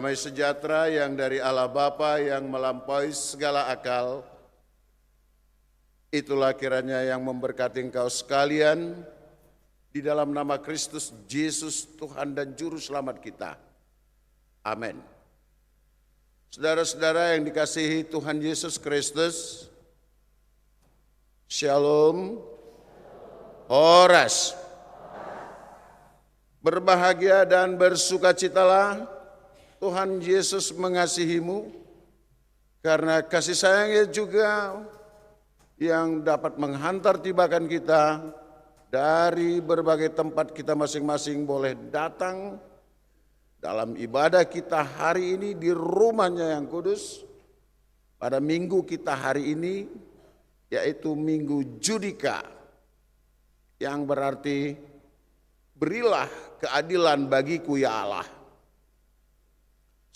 Damai sejahtera yang dari Allah Bapa yang melampaui segala akal, itulah kiranya yang memberkati engkau sekalian di dalam nama Kristus Yesus Tuhan dan Juru Selamat kita. Amin. Saudara-saudara yang dikasihi Tuhan Yesus Kristus, Shalom, Horas. Berbahagia dan bersukacitalah, Tuhan Yesus mengasihimu, karena kasih sayangnya juga yang dapat menghantar tibakan kita dari berbagai tempat kita masing-masing boleh datang dalam ibadah kita hari ini di rumahnya yang kudus, pada minggu kita hari ini, yaitu Minggu Judika, yang berarti berilah keadilan bagiku ya Allah.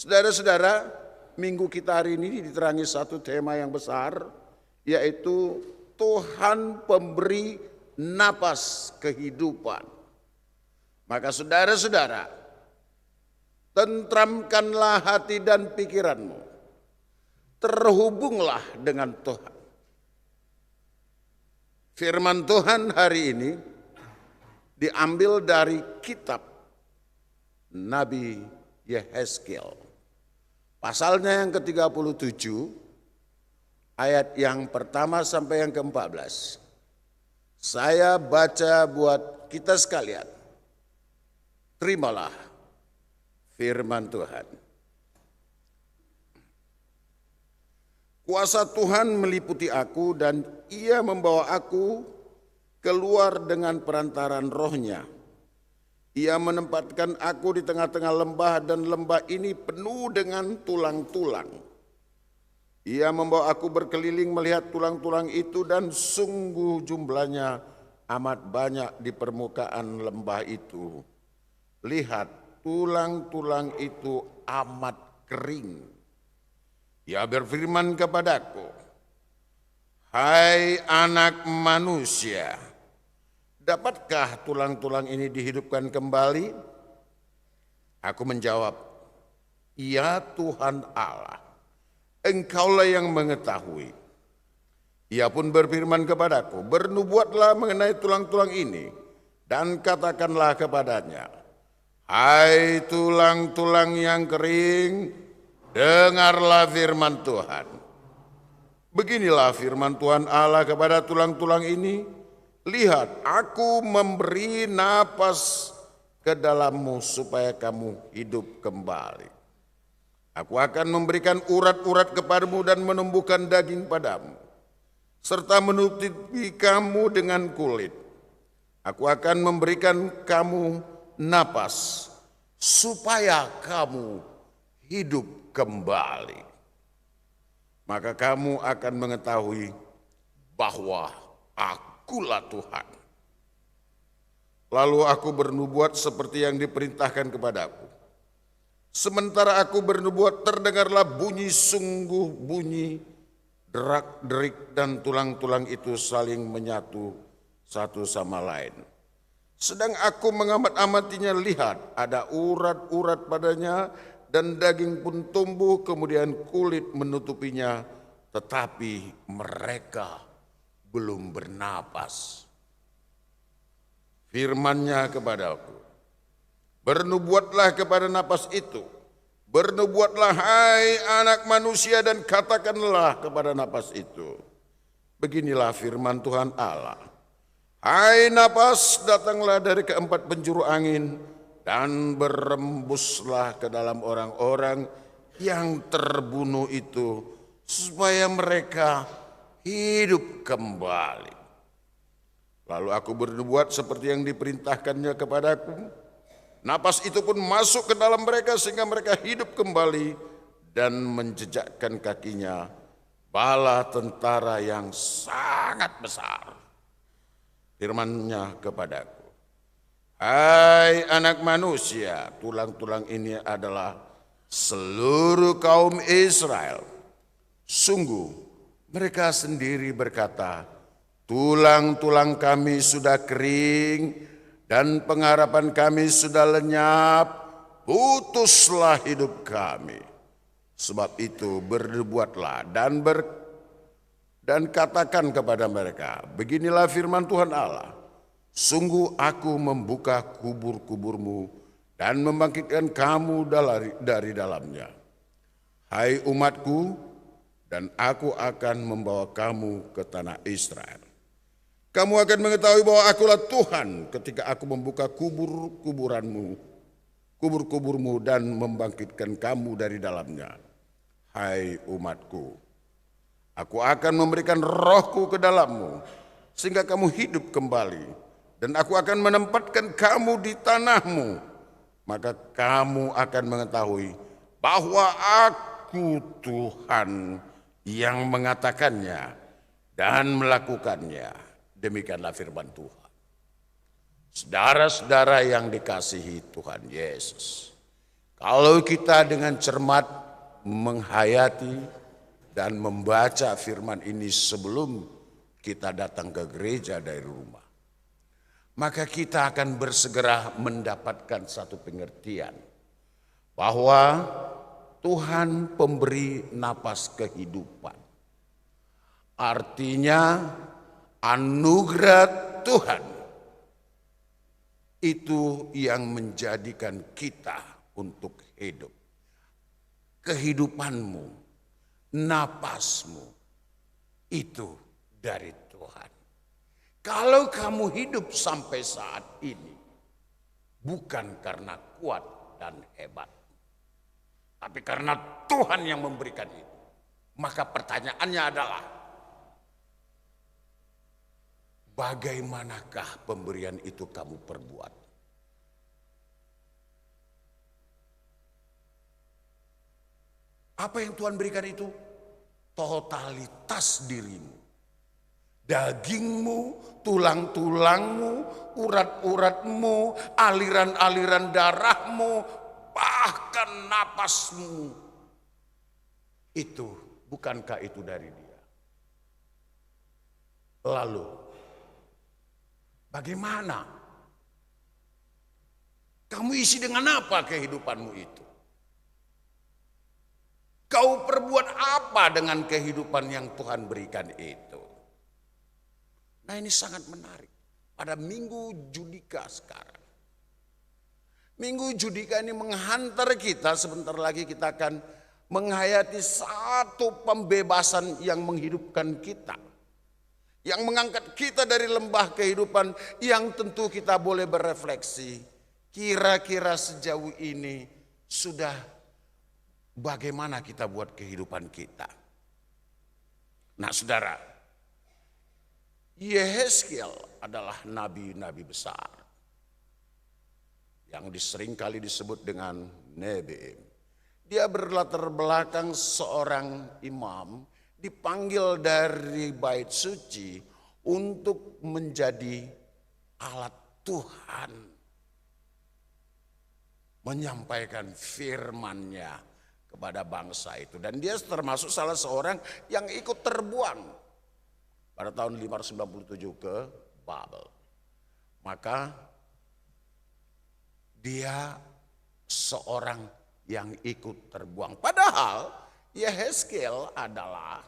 Saudara-saudara, minggu kita hari ini diterangi satu tema yang besar, yaitu Tuhan pemberi napas kehidupan. Maka saudara-saudara, tentramkanlah hati dan pikiranmu, terhubunglah dengan Tuhan. Firman Tuhan hari ini diambil dari kitab Nabi Yehezkiel. Pasalnya yang ke-37, ayat yang pertama sampai yang ke-14. Saya baca buat kita sekalian. Terimalah firman Tuhan. Kuasa Tuhan meliputi aku dan Ia membawa aku keluar dengan perantaran Roh-Nya. Ia menempatkan aku di tengah-tengah lembah dan lembah ini penuh dengan tulang-tulang. Ia membawa aku berkeliling melihat tulang-tulang itu dan sungguh jumlahnya amat banyak di permukaan lembah itu. Lihat, tulang-tulang itu amat kering. Ia berfirman kepadaku, "Hai anak manusia, dapatkah tulang-tulang ini dihidupkan kembali?" Aku menjawab, "Ya Tuhan Allah, Engkaulah yang mengetahui." Ia pun berfirman kepadaku, "Bernubuatlah mengenai tulang-tulang ini dan katakanlah kepadanya, hai tulang-tulang yang kering, dengarlah firman Tuhan. Beginilah firman Tuhan Allah kepada tulang-tulang ini, lihat, aku memberi napas ke dalammu supaya kamu hidup kembali. Aku akan memberikan urat-urat kepadamu dan menumbuhkan daging padamu, serta menutupi kamu dengan kulit. Aku akan memberikan kamu napas supaya kamu hidup kembali. Maka kamu akan mengetahui bahwa Akulah Tuhan." Lalu aku bernubuat seperti yang diperintahkan kepadaku. Sementara aku bernubuat, terdengarlah bunyi, sungguh bunyi, derak-derik, dan tulang-tulang itu saling menyatu satu sama lain. Sedang aku mengamat-amatinya, lihat, ada urat-urat padanya, dan daging pun tumbuh, kemudian kulit menutupinya, tetapi mereka belum bernapas. Firman-Nya kepadaku, "Bernubuatlah kepada napas itu, bernubuatlah hai anak manusia, dan katakanlah kepada napas itu, beginilah firman Tuhan Allah. Hai napas, datanglah dari keempat penjuru angin, dan berembuslah ke dalam orang-orang yang terbunuh itu, supaya mereka hidup kembali." Lalu aku bernubuat seperti yang diperintahkannya kepadaku. Napas itu pun masuk ke dalam mereka sehingga mereka hidup kembali dan menjejakkan kakinya bala tentara yang sangat besar. Firman-Nya kepadaku, "Hai anak manusia, tulang-tulang ini adalah seluruh kaum Israel. Sungguh mereka sendiri berkata, tulang-tulang kami sudah kering dan pengharapan kami sudah lenyap. putuslah hidup kami. Sebab itu berbuatlah dan katakan kepada mereka, beginilah firman Tuhan Allah, sungguh aku membuka kubur-kuburmu dan membangkitkan kamu dari dalamnya. Hai umatku, dan aku akan membawa kamu ke tanah Israel. Kamu akan mengetahui bahwa akulah Tuhan ketika aku membuka kubur-kuburmu dan membangkitkan kamu dari dalamnya. Hai umatku, aku akan memberikan rohku ke dalammu, sehingga kamu hidup kembali. Dan aku akan menempatkan kamu di tanahmu. Maka kamu akan mengetahui bahwa aku Tuhan yang mengatakannya dan melakukannya. Demikianlah firman Tuhan. Saudara-saudara yang dikasihi Tuhan Yesus, kalau kita dengan cermat menghayati dan membaca firman ini sebelum kita datang ke gereja dari rumah, maka kita akan bersegera mendapatkan satu pengertian bahwa Tuhan pemberi napas kehidupan. Artinya anugerah Tuhan itu yang menjadikan kita untuk hidup. Kehidupanmu, napasmu itu dari Tuhan. Kalau kamu hidup sampai saat ini bukan karena kuat dan hebat, tapi karena Tuhan yang memberikan itu, maka pertanyaannya adalah bagaimanakah pemberian itu kamu perbuat? Apa yang Tuhan berikan itu? Totalitas dirimu. Dagingmu, tulang-tulangmu, urat-uratmu, aliran-aliran darahmu, bahkan napasmu. Itu, bukankah itu dari Dia? Lalu, bagaimana? Kamu isi dengan apa kehidupanmu itu? Kau perbuat apa dengan kehidupan yang Tuhan berikan itu? Nah, ini sangat menarik. Pada Minggu Judika sekarang. Minggu Judika ini menghantar kita, sebentar lagi kita akan menghayati satu pembebasan yang menghidupkan kita. Yang mengangkat kita dari lembah kehidupan yang tentu kita boleh berefleksi. Kira-kira sejauh ini sudah bagaimana kita buat kehidupan kita? Nah, saudara, Yehezkiel adalah nabi-nabi besar yang seringkali disebut dengan Nebiim. Dia berlatar belakang seorang imam dipanggil dari bait suci untuk menjadi alat Tuhan, menyampaikan firman-Nya kepada bangsa itu. Dan dia termasuk salah seorang yang ikut terbuang pada tahun 597 ke Babel. Maka dia seorang yang ikut terbuang. Padahal Yehezkiel adalah,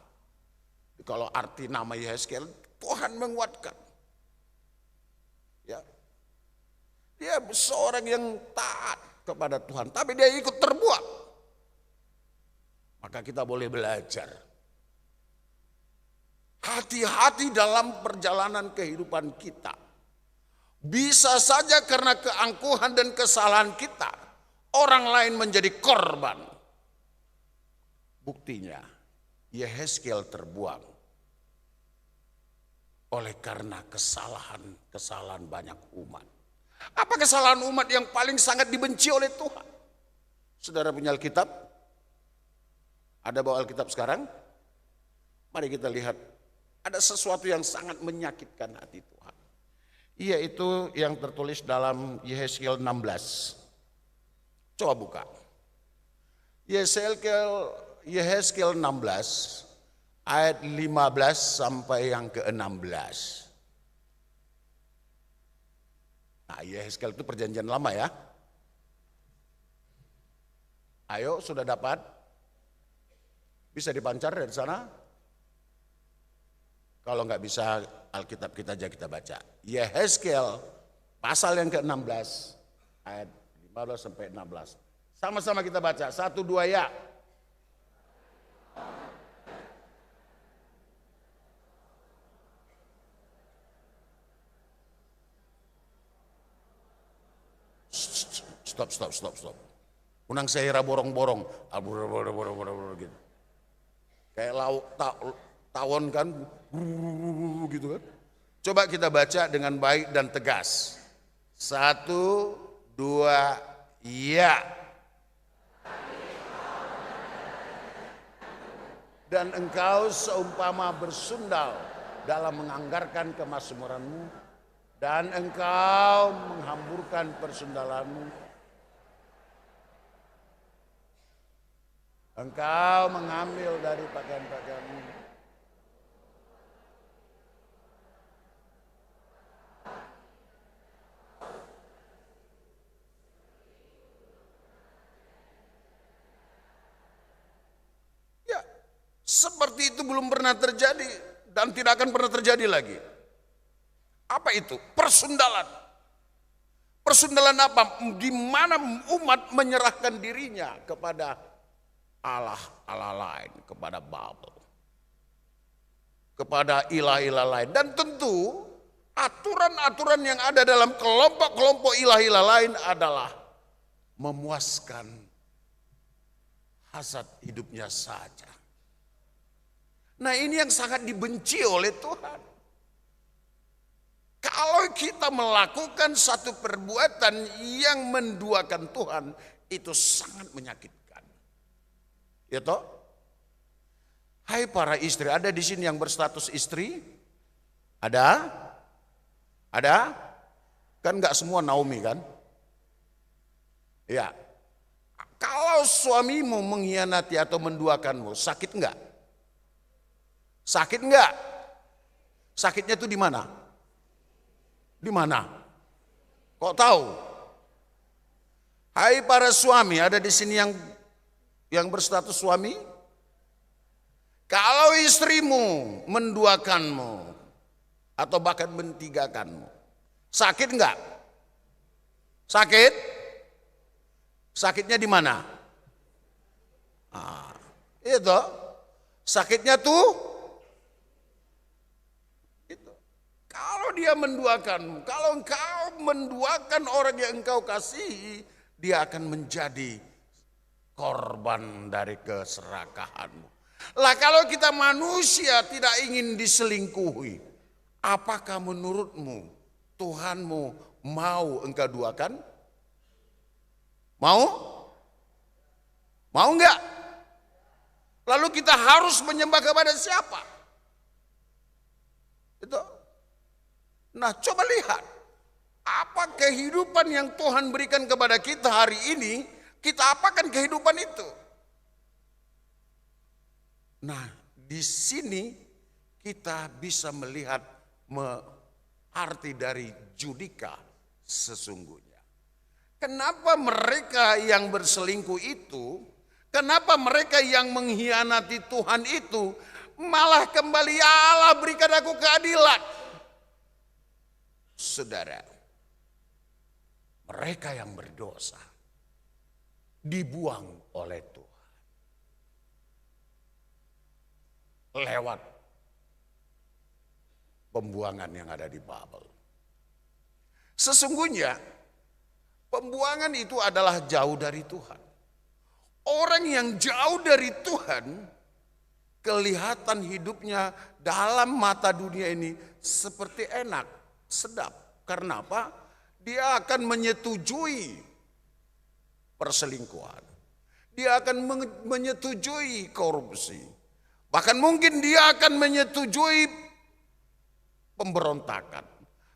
kalau arti nama Yehezkiel, Tuhan menguatkan. Ya. Dia seorang yang taat kepada Tuhan, tapi dia ikut terbuang. Maka kita boleh belajar. Hati-hati dalam perjalanan kehidupan kita. Bisa saja karena keangkuhan dan kesalahan kita, orang lain menjadi korban. Buktinya, Yehezkiel terbuang oleh karena kesalahan banyak umat. Apa kesalahan umat yang paling sangat dibenci oleh Tuhan? Saudara punya Alkitab? Ada bawa Alkitab sekarang? Mari kita lihat. Ada sesuatu yang sangat menyakitkan hati Tuhan. Yaitu yang tertulis dalam Yehezkiel 16. Coba buka. Yehezkiel 16 ayat 15 sampai yang ke-16. Nah, Yehezkiel itu perjanjian lama ya. Ayo, sudah dapat? Bisa dipancar dari sana? Kalau nggak bisa, Alkitab kita aja kita baca. Yehezkiel pasal yang ke-16 ayat 15 sampai 16. Sama-sama kita baca, 1, 2 ya. Stop. Unang sehera borong-borong, gitu. Kayak lauk tawon kan, gitu kan. Coba kita baca dengan baik dan tegas. 1, 2, ya. Dan engkau seumpama bersundal dalam menganggarkan kemakmuranmu, dan engkau menghamburkan persundalanmu. Engkau mengambil dari pakaian-pakaianmu. Ya, seperti itu belum pernah terjadi dan tidak akan pernah terjadi lagi. Apa itu? Persundalan. Persundalan apa? Di mana umat menyerahkan dirinya kepada Allah lain, kepada Babel, kepada ilah-ilah lain. Dan tentu aturan-aturan yang ada dalam kelompok-kelompok ilah-ilah lain adalah memuaskan hasad hidupnya saja. Nah, ini yang sangat dibenci oleh Tuhan. Kalau kita melakukan satu perbuatan yang menduakan Tuhan, itu sangat menyakitkan. Ya toh? Hai para istri, ada di sini yang berstatus istri? Ada? Ada? Kan enggak semua Naomi kan? Ya. Kalau suamimu mengkhianati atau menduakanmu, sakit enggak? Sakit enggak? Sakitnya itu di mana? Di mana? Kok tahu? Hai para suami, ada di sini yang berstatus suami? Kalau istrimu menduakanmu atau bahkan mentigakanmu, sakit enggak? Sakit? Sakitnya di mana? Itu sakitnya tuh itu. Kalau dia menduakanmu, kalau engkau menduakan orang yang engkau kasihi, dia akan menjadi korban dari keserakahanmu. Lah kalau kita manusia tidak ingin diselingkuhi, apakah menurutmu Tuhanmu mau engkau duakan? Mau? Mau enggak? Lalu kita harus menyembah kepada siapa? Itu. Nah, coba lihat apa kehidupan yang Tuhan berikan kepada kita hari ini. Kita apakan kehidupan itu? Nah, di sini kita bisa melihat arti dari Judika sesungguhnya. Kenapa mereka yang berselingkuh itu, kenapa mereka yang mengkhianati Tuhan itu, malah kembali Allah berikan aku keadilan? Saudara, mereka yang berdosa dibuang oleh Tuhan lewat pembuangan yang ada di Babel. Sesungguhnya pembuangan itu adalah jauh dari Tuhan. Orang yang jauh dari Tuhan, kelihatan hidupnya dalam mata dunia ini seperti enak, sedap. Karena apa? Dia akan menyetujui perselingkuhan. Dia akan menyetujui korupsi. Bahkan mungkin dia akan menyetujui pemberontakan.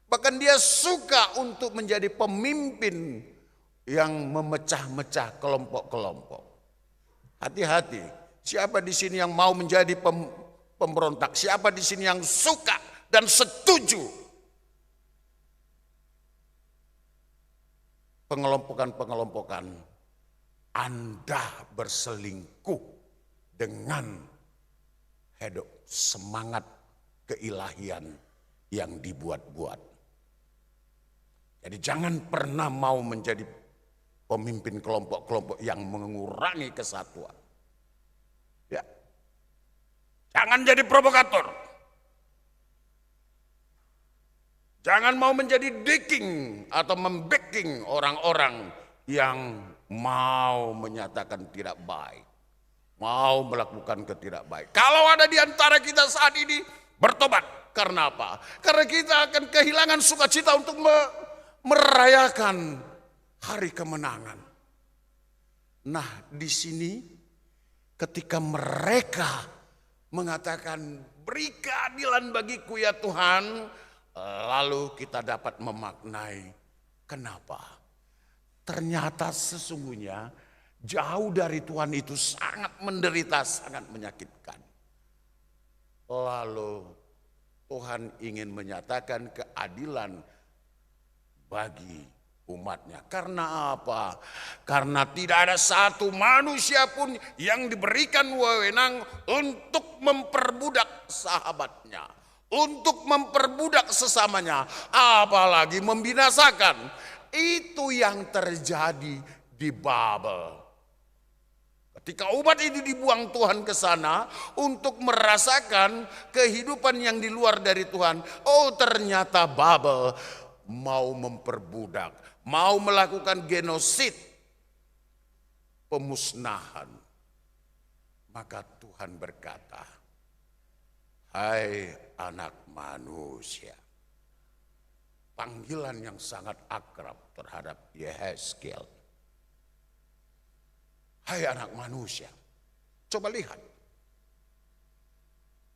Bahkan dia suka untuk menjadi pemimpin yang memecah-mecah kelompok-kelompok. Hati-hati, siapa di sini yang mau menjadi pemberontak? Siapa di sini yang suka dan setuju pengelompokan-pengelompokan Anda berselingkuh dengan hidup semangat keilahian yang dibuat-buat. Jadi jangan pernah mau menjadi pemimpin kelompok-kelompok yang mengurangi kesatuan. Ya. Jangan jadi provokator. Jangan mau menjadi decking atau membacking orang-orang yang mau menyatakan tidak baik. Mau melakukan ketidak baik. Kalau ada di antara kita saat ini, bertobat. Karena apa? Karena kita akan kehilangan sukacita untuk merayakan hari kemenangan. Nah, di sini ketika mereka mengatakan beri keadilan bagiku ya Tuhan, lalu kita dapat memaknai kenapa. Ternyata sesungguhnya jauh dari Tuhan itu sangat menderita, sangat menyakitkan. Lalu Tuhan ingin menyatakan keadilan bagi umatnya. Karena apa? Karena tidak ada satu manusia pun yang diberikan wewenang untuk memperbudak sahabatnya, untuk memperbudak sesamanya, apalagi membinasakan. Itu yang terjadi di Babel. Ketika umat itu dibuang Tuhan ke sana untuk merasakan kehidupan yang di luar dari Tuhan, oh ternyata Babel mau memperbudak, mau melakukan genosid, pemusnahan. Maka Tuhan berkata, hai anak manusia. Panggilan yang sangat akrab terhadap Yehezkiel. Hai anak manusia, coba lihat.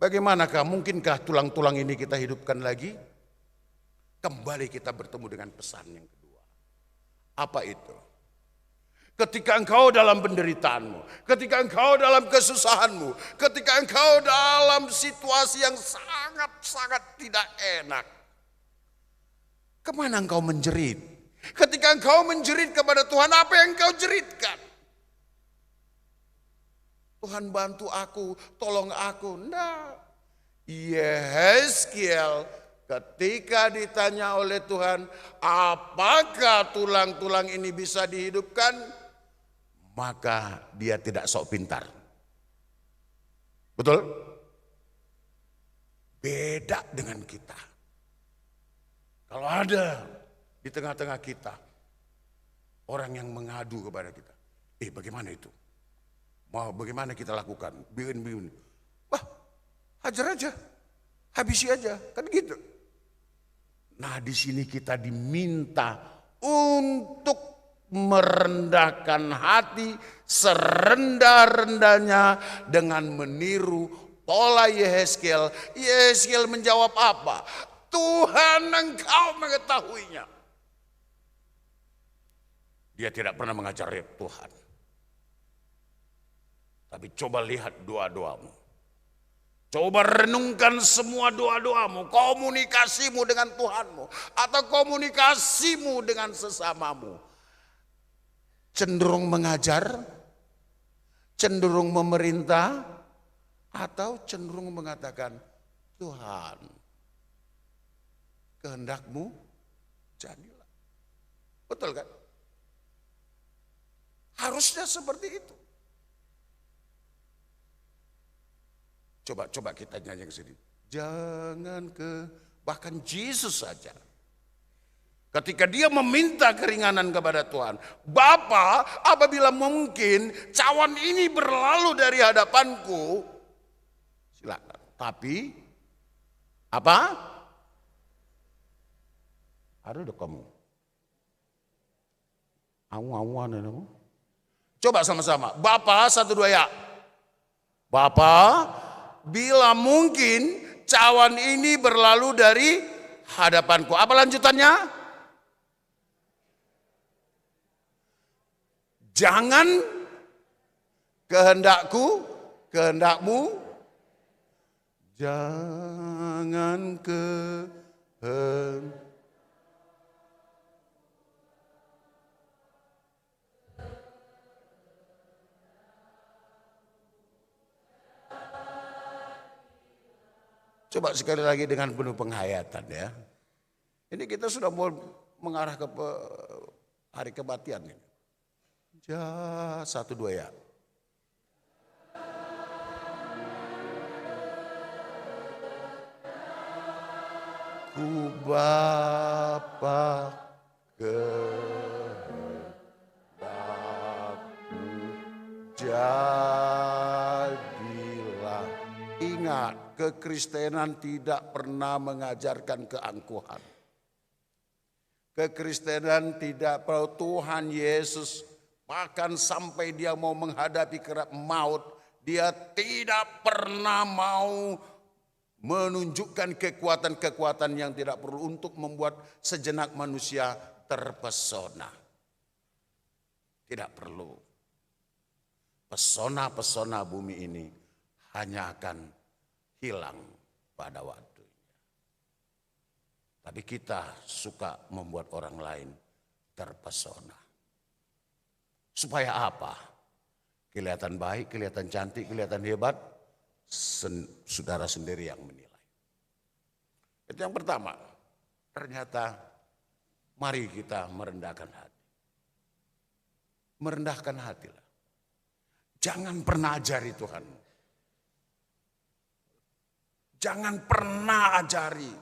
Bagaimanakah, mungkinkah tulang-tulang ini kita hidupkan lagi? Kembali kita bertemu dengan pesan yang kedua. Apa itu? Ketika engkau dalam penderitaanmu, ketika engkau dalam kesusahanmu, ketika engkau dalam situasi yang sangat-sangat tidak enak, kemana engkau menjerit? Ketika engkau menjerit kepada Tuhan, apa yang engkau jeritkan? Tuhan bantu aku, tolong aku. Nah, Yehezkiel ketika ditanya oleh Tuhan, apakah tulang-tulang ini bisa dihidupkan? Maka dia tidak sok pintar. Betul? Beda dengan kita. Kalau ada di tengah-tengah kita orang yang mengadu kepada kita, bagaimana itu? Mau bagaimana kita lakukan? Bikin. Wah, hajar aja, habisi aja, kan gitu. Nah, di sini kita diminta untuk merendahkan hati serendah-rendahnya dengan meniru pola Yehezkiel. Yehezkiel menjawab apa? Tuhan engkau mengetahuinya. Dia tidak pernah mengajar Tuhan. Tapi coba lihat doa-doamu. Coba renungkan semua doa-doamu, komunikasimu dengan Tuhanmu, atau komunikasimu dengan sesamamu. Cenderung mengajar, cenderung memerintah, atau cenderung mengatakan, Tuhan, kehendakmu jadilah. Betul kan? Harusnya seperti itu. Coba kita nyanyi ke sini. Jangan bahkan Yesus saja. Ketika dia meminta keringanan kepada Tuhan. Bapa, apabila mungkin cawan ini berlalu dari hadapanku. Silakan. Tapi, apa? Ada kamu. Awan kamu. Coba sama-sama. Bapa, 1, 2 ya. Bapa, bila mungkin cawan ini berlalu dari hadapanku. Apa lanjutannya? Jangan kehendakku, kehendakmu. Jangan Coba sekali lagi dengan penuh penghayatan ya. Ini kita sudah mau mengarah ke hari kematian ini. Ja, 1, 2 ya. Ku Bapa kehendakmu jadilah. Ingat, kekristenan tidak pernah mengajarkan keangkuhan. Kekristenan tidak perlu Tuhan Yesus bahkan sampai dia mau menghadapi maut, dia tidak pernah mau menunjukkan kekuatan-kekuatan yang tidak perlu untuk membuat sejenak manusia terpesona. Tidak perlu. Pesona-pesona bumi ini hanya akan hilang pada waktunya. Tapi kita suka membuat orang lain terpesona. Supaya apa? Kelihatan baik, kelihatan cantik, kelihatan hebat. Saudara sendiri yang menilai. Itu yang pertama. Ternyata mari kita merendahkan hati. Merendahkan hatilah. Jangan pernah ajari Tuhan. Jangan pernah ajari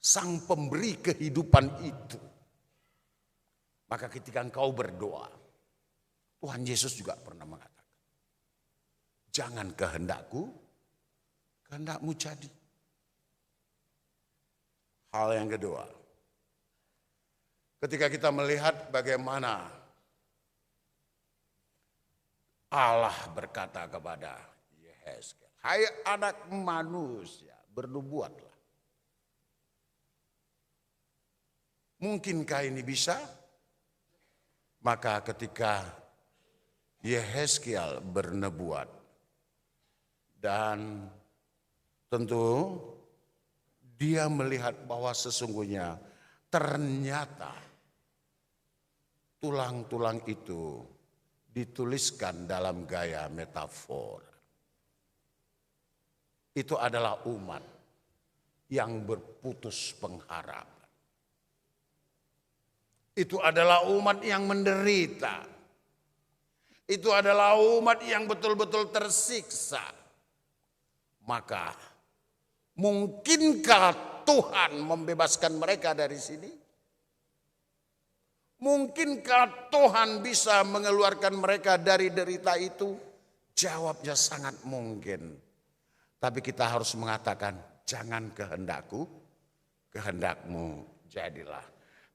Sang pemberi kehidupan itu. Maka ketika engkau berdoa, Tuhan Yesus juga pernah mengatakan, jangan kehendakku, kehendakmu jadi. Hal yang kedua, ketika kita melihat bagaimana Allah berkata kepada Yehezkiel, hai anak manusia, bernubuatlah. Mungkinkah ini bisa? Maka ketika Yehezkiel bernubuat dan tentu dia melihat bahwa sesungguhnya ternyata tulang-tulang itu dituliskan dalam gaya metafor. Itu adalah umat yang berputus pengharapan. Itu adalah umat yang menderita. Itu adalah umat yang betul-betul tersiksa. Maka mungkinkah Tuhan membebaskan mereka dari sini? Mungkinkah Tuhan bisa mengeluarkan mereka dari derita itu? Jawabnya sangat mungkin. Tapi kita harus mengatakan, jangan kehendakku, kehendakmu jadilah.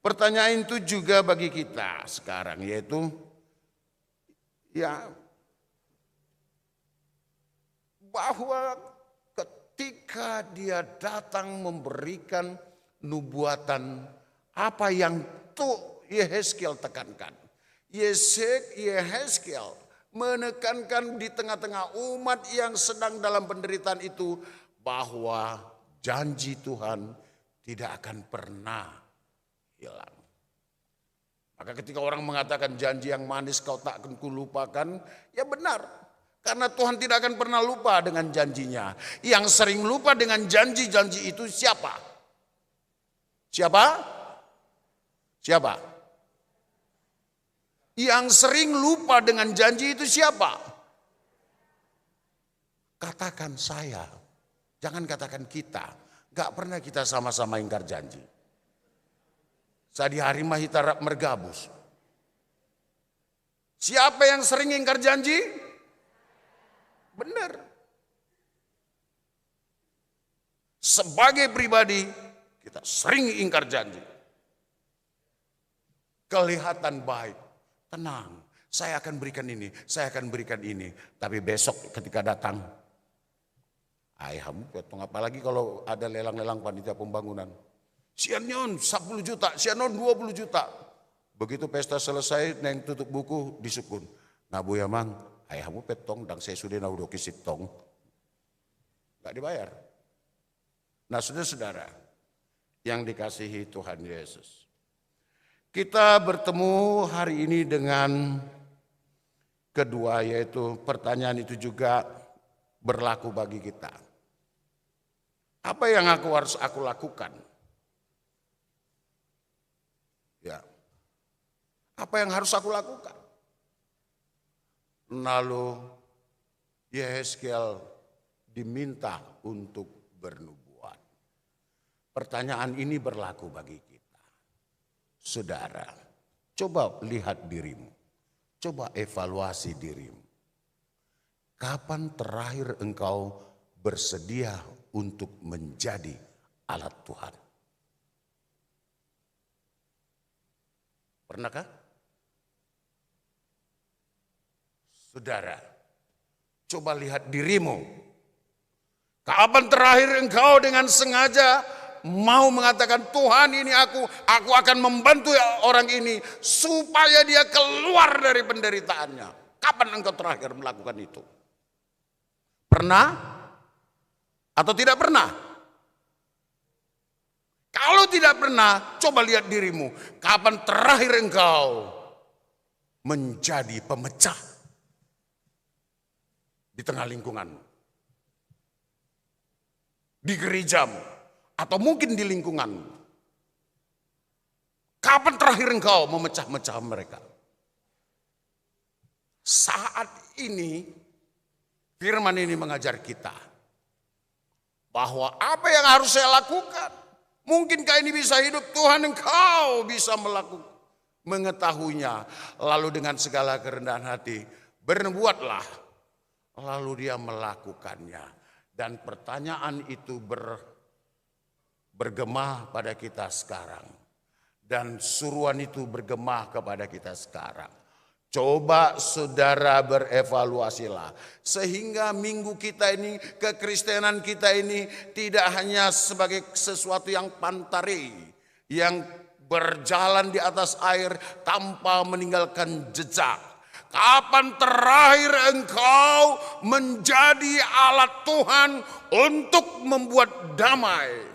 Pertanyaan itu juga bagi kita sekarang, yaitu ya bahwa ketika dia datang memberikan nubuatan, apa yang tuh Yehezkiel tekankan. Yehezkiel menekankan di tengah-tengah umat yang sedang dalam penderitaan itu bahwa janji Tuhan tidak akan pernah hilang. Maka ketika orang mengatakan janji yang manis kau tak akan kulupakan, ya benar. Karena Tuhan tidak akan pernah lupa dengan janjinya. Yang sering lupa dengan janji-janji itu siapa? Siapa? Siapa? Yang sering lupa dengan janji itu siapa? Katakan saya. Jangan katakan kita. Gak pernah kita sama-sama ingkar janji. Sadi hari mahita mergabus. Siapa yang sering ingkar janji? Benar. Sebagai pribadi kita sering ingkar janji. Kelihatan baik, tenang. Saya akan berikan ini, saya akan berikan ini. Tapi besok ketika datang, ayahmu potong, apalagi kalau ada lelang-lelang panitia pembangunan. Sianon 10 juta, sianon 20 juta. Begitu pesta selesai, neng tutup buku disukun. Ngabu ya mang, ayahmu petong dan saya sudah naudoki sitong. Gak dibayar. Nah saudara-saudara yang dikasihi Tuhan Yesus. Kita bertemu hari ini dengan kedua, yaitu pertanyaan itu juga berlaku bagi kita. Apa yang harus aku lakukan? Ya. Apa yang harus aku lakukan? Lalu Yehezkiel diminta untuk bernubuat. Pertanyaan ini berlaku bagi kita. Saudara, coba lihat dirimu. Coba evaluasi dirimu. Kapan terakhir engkau bersedia untuk menjadi alat Tuhan? Pernahkah? Saudara, coba lihat dirimu. Kapan terakhir engkau dengan sengaja mau mengatakan, Tuhan ini aku akan membantu orang ini supaya dia keluar dari penderitaannya. Kapan engkau terakhir melakukan itu? Pernah atau tidak pernah? Kalau tidak pernah, coba lihat dirimu. Kapan terakhir engkau menjadi pemecah di tengah lingkunganmu? Di gerejamu, atau mungkin di lingkunganmu. Kapan terakhir engkau memecah-mecah mereka? Saat ini, firman ini mengajar kita bahwa apa yang harus saya lakukan? Mungkinkah ini bisa hidup? Tuhan, engkau bisa mengetahuinya. Lalu dengan segala kerendahan hati, berbuatlah. Lalu dia melakukannya. Dan pertanyaan itu bergema pada kita sekarang. Dan suruhan itu bergema kepada kita sekarang. Coba saudara berevaluasilah. Sehingga minggu kita ini, kekristenan kita ini tidak hanya sebagai sesuatu yang pantari. Yang berjalan di atas air tanpa meninggalkan jejak. Kapan terakhir engkau menjadi alat Tuhan untuk membuat damai?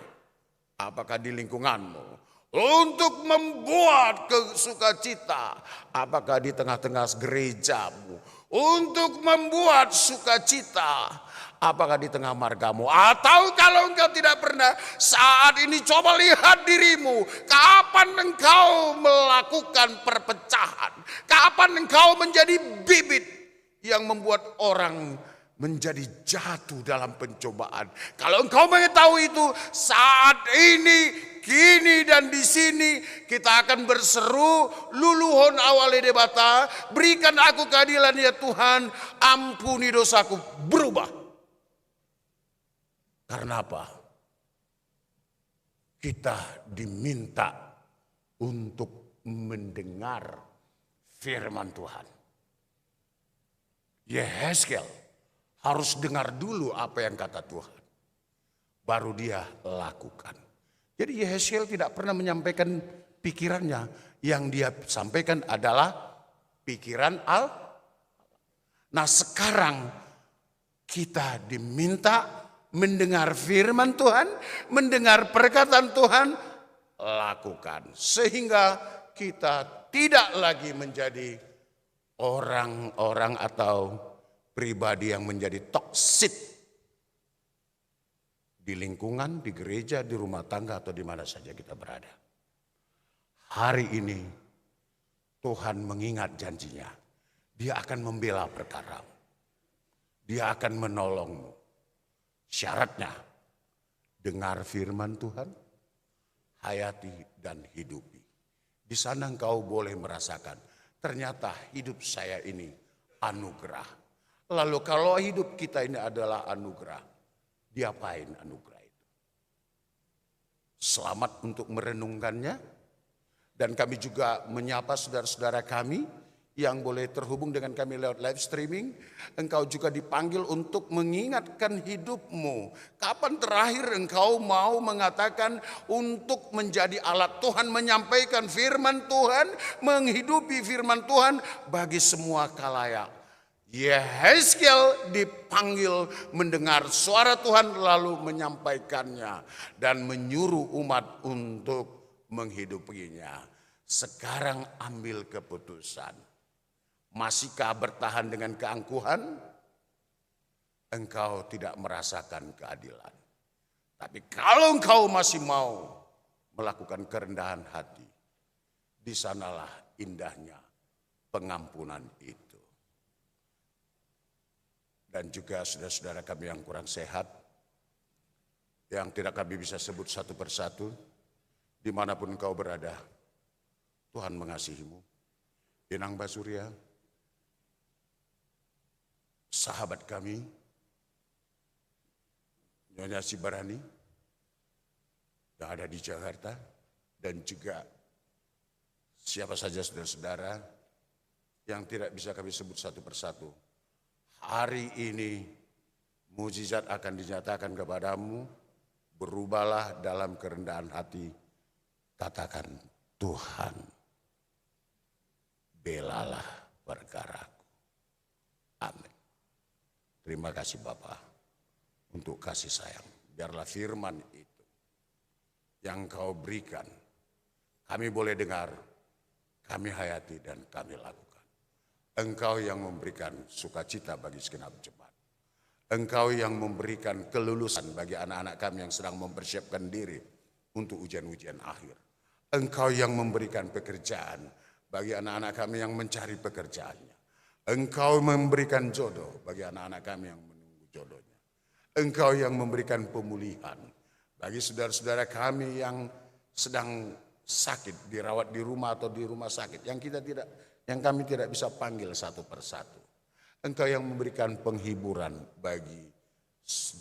Apakah di lingkunganmu? Untuk membuat sukacita? Apakah di tengah-tengah gerejamu? Untuk membuat sukacita? Apakah di tengah margamu? Atau kalau engkau tidak pernah, saat ini coba lihat dirimu. Kapan engkau melakukan perpecahan? Kapan engkau menjadi bibit yang membuat orang menjadi jatuh dalam pencobaan? Kalau engkau mengetahui itu, saat ini, kini dan di sini kita akan berseru, luluhon awale debata, berikan aku keadilan ya Tuhan, ampuni dosaku, berubah. Karena apa? Kita diminta untuk mendengar firman Tuhan. Yehezkiel harus dengar dulu apa yang kata Tuhan. Baru dia lakukan. Jadi Yehezkiel tidak pernah menyampaikan pikirannya. Yang dia sampaikan adalah pikiran Allah. Nah sekarang kita diminta mendengar firman Tuhan, mendengar perkataan Tuhan, lakukan. Sehingga kita tidak lagi menjadi orang-orang atau pribadi yang menjadi toksik di lingkungan, di gereja, di rumah tangga, atau di mana saja kita berada. Hari ini Tuhan mengingat janjinya. Dia akan membela perkaramu. Dia akan menolongmu. Syaratnya, dengar firman Tuhan, hayati dan hidupi. Di sana engkau boleh merasakan, ternyata hidup saya ini anugerah. Lalu kalau hidup kita ini adalah anugerah, diapain anugerah itu? Selamat untuk merenungkannya. Dan kami juga menyapa saudara-saudara kami yang boleh terhubung dengan kami lewat live streaming. Engkau juga dipanggil untuk mengingatkan hidupmu. Kapan terakhir engkau mau mengatakan untuk menjadi alat Tuhan, menyampaikan firman Tuhan, menghidupi firman Tuhan bagi semua khalayak. Yehezkiel dipanggil mendengar suara Tuhan lalu menyampaikannya dan menyuruh umat untuk menghidupinya. Sekarang ambil keputusan. Masihkah bertahan dengan keangkuhan? Engkau tidak merasakan keadilan. Tapi kalau engkau masih mau melakukan kerendahan hati, di sanalah indahnya pengampunan itu. Dan juga saudara-saudara kami yang kurang sehat, yang tidak kami bisa sebut satu persatu, dimanapun engkau berada, Tuhan mengasihimu. Inang Basurya, sahabat kami, Nyonya Sibarani, yang ada di Jakarta, dan juga siapa saja saudara-saudara yang tidak bisa kami sebut satu persatu. Hari ini mukjizat akan dinyatakan kepadamu, berubahlah dalam kerendahan hati, katakan Tuhan, belalah perkaraku. Amin. Terima kasih Bapa untuk kasih sayang. Biarlah firman itu yang kau berikan, kami boleh dengar, kami hayati dan kami lakukan. Engkau yang memberikan sukacita bagi segenap jemaat. Engkau yang memberikan kelulusan bagi anak-anak kami yang sedang mempersiapkan diri untuk ujian-ujian akhir. Engkau yang memberikan pekerjaan bagi anak-anak kami yang mencari pekerjaannya. Engkau memberikan jodoh bagi anak-anak kami yang menunggu jodohnya. Engkau yang memberikan pemulihan bagi saudara-saudara kami yang sedang sakit, dirawat di rumah atau di rumah sakit, yang kami tidak bisa panggil satu persatu. Engkau yang memberikan penghiburan bagi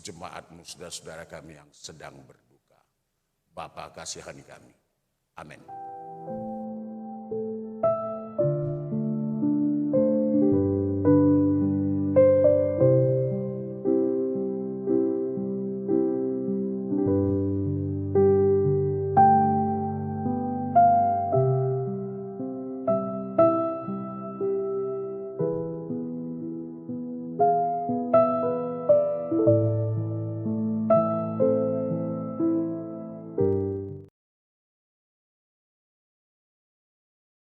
jemaatmu, saudara-saudara kami yang sedang berduka. Bapa, kasihani kami. Amin.